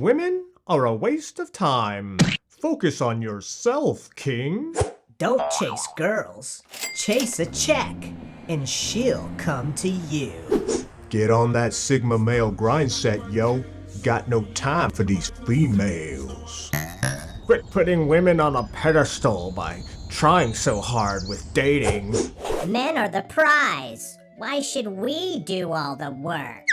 Women are a waste of time. Focus on yourself, King. Don't chase girls. Chase a check, and she'll come to you. Get on that Sigma male grind set, yo. Got no time for these females. Quit putting women on a pedestal by trying so hard with dating. Men are the prize. Why should we do all the work?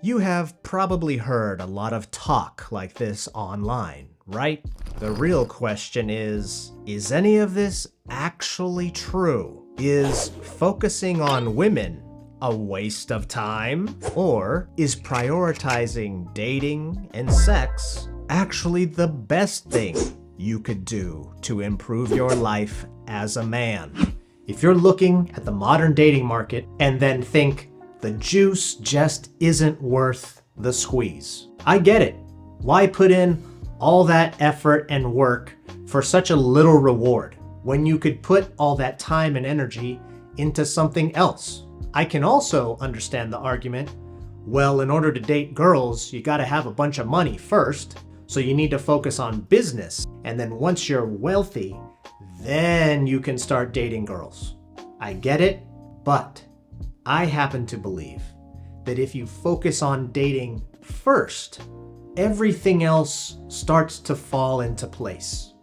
You have probably heard a lot of talk like this online, right? The real question is any of this actually true? Is focusing on women a waste of time? Or is prioritizing dating and sex actually the best thing you could do to improve your life as a man? If you're looking at the modern dating market and then think the juice just isn't worth the squeeze, I get it. Why put in all that effort and work for such a little reward when you could put all that time and energy into something else? I can also understand the argument, well, in order to date girls, you gotta have a bunch of money first, so you need to focus on business, and then once you're wealthy, then you can start dating girls. I get it, but I happen to believe that if you focus on dating first, everything else starts to fall into place.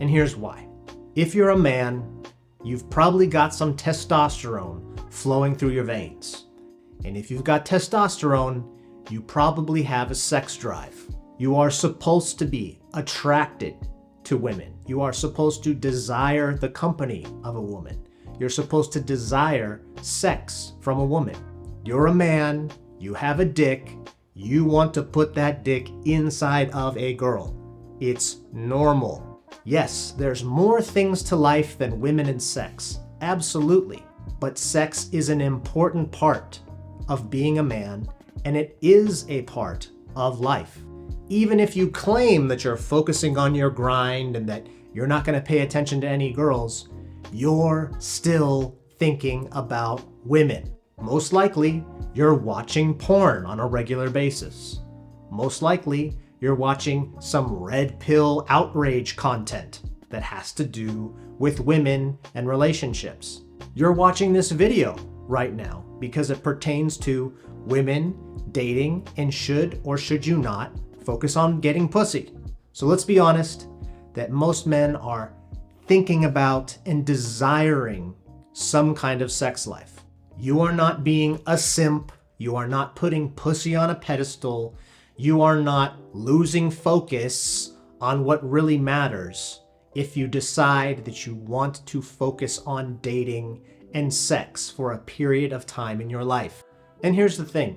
And here's why. If you're a man, you've probably got some testosterone flowing through your veins. And if you've got testosterone, you probably have a sex drive. You are supposed to be attracted to women. You are supposed to desire the company of a woman. You're supposed to desire sex from a woman. You're a man, you have a dick, you want to put that dick inside of a girl. It's normal. Yes, there's more things to life than women and sex. Absolutely. But sex is an important part of being a man, and it is a part of life. Even if you claim that you're focusing on your grind and that you're not going to pay attention to any girls, you're still thinking about women. Most likely, you're watching porn on a regular basis. Most likely, you're watching some red pill outrage content that has to do with women and relationships. You're watching this video right now because it pertains to women, dating, and should or should you not focus on getting pussy. So let's be honest that most men are thinking about and desiring some kind of sex life. You are not being a simp. You are not putting pussy on a pedestal. You are not losing focus on what really matters if you decide that you want to focus on dating and sex for a period of time in your life. And here's the thing.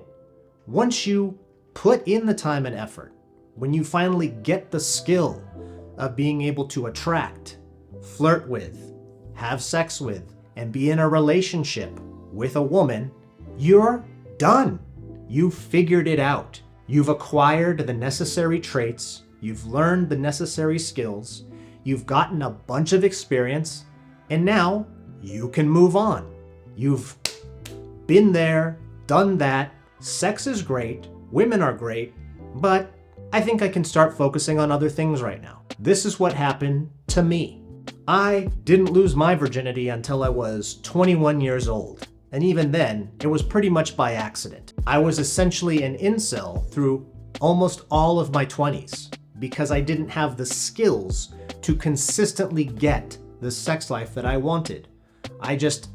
Once you put in the time and effort, when you finally get the skill of being able to attract, flirt with, have sex with, and be in a relationship with a woman, you're done. You've figured it out. You've acquired the necessary traits. You've learned the necessary skills. You've gotten a bunch of experience, and now you can move on. You've been there, done that. Sex is great. Women are great, but I think I can start focusing on other things right now. This is what happened to me. I didn't lose my virginity until I was 21 years old. And even then, it was pretty much by accident. I was essentially an incel through almost all of my 20s because I didn't have the skills to consistently get the sex life that I wanted. I just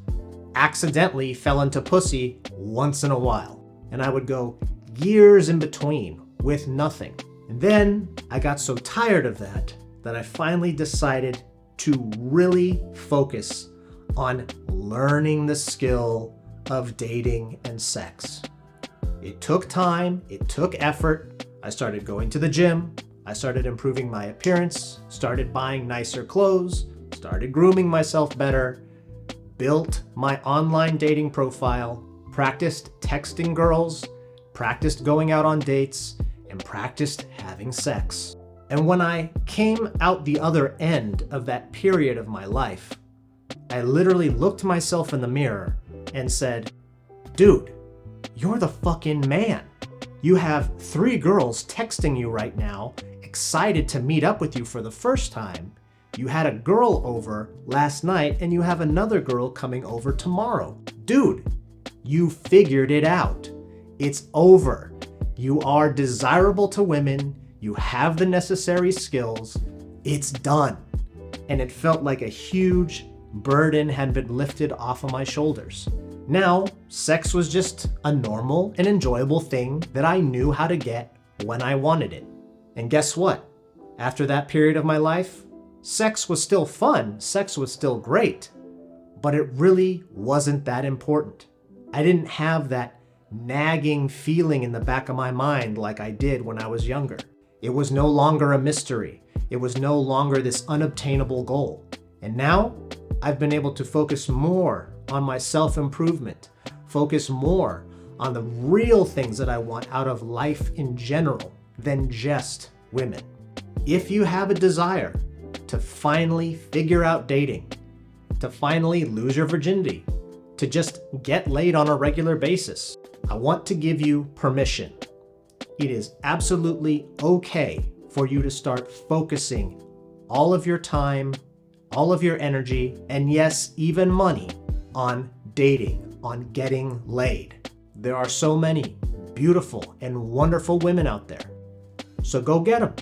accidentally fell into pussy once in a while. And I would go years in between with nothing. And then I got so tired of that I finally decided to really focus on learning the skill of dating and sex. It took time, it took effort. I started going to the gym, I started improving my appearance, started buying nicer clothes, started grooming myself better, built my online dating profile, practiced texting girls, practiced going out on dates, and practiced having sex. And when I came out the other end of that period of my life, I literally looked myself in the mirror and said, dude, you're the fucking man. You have 3 girls texting you right now, excited to meet up with you for the first time. You had a girl over last night and you have another girl coming over tomorrow. Dude, you figured it out. It's over. You are desirable to women. You have the necessary skills. It's done. And it felt like a huge burden had been lifted off of my shoulders. Now, sex was just a normal and enjoyable thing that I knew how to get when I wanted it. And guess what? After that period of my life, sex was still fun, sex was still great, but it really wasn't that important. I didn't have that nagging feeling in the back of my mind like I did when I was younger. It was no longer a mystery. It was no longer this unobtainable goal. And now, I've been able to focus more on my self-improvement, focus more on the real things that I want out of life in general than just women. If you have a desire to finally figure out dating, to finally lose your virginity, to just get laid on a regular basis, I want to give you permission. It is absolutely okay for you to start focusing all of your time, all of your energy, and yes, even money on dating, on getting laid. There are so many beautiful and wonderful women out there. So go get them.